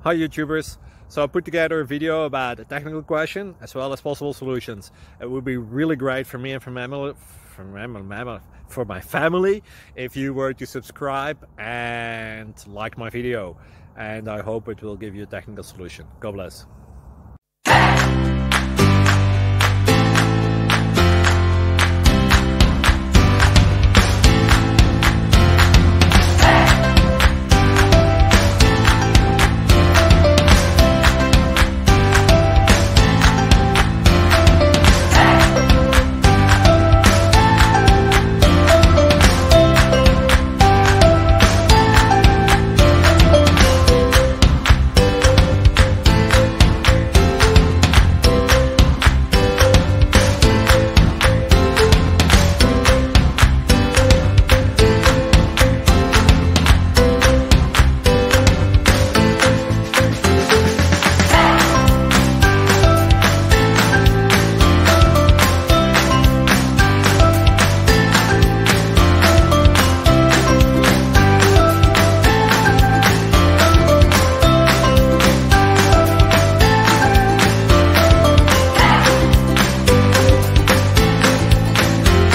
Hi YouTubers! So I put together a video about a technical question as well as possible solutions. It would be really great for me and for my family if you were to subscribe and like my video, and I hope it will give you a technical solution. God bless.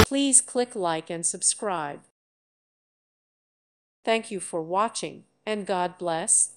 Please click like and subscribe. Thank you for watching, and God bless.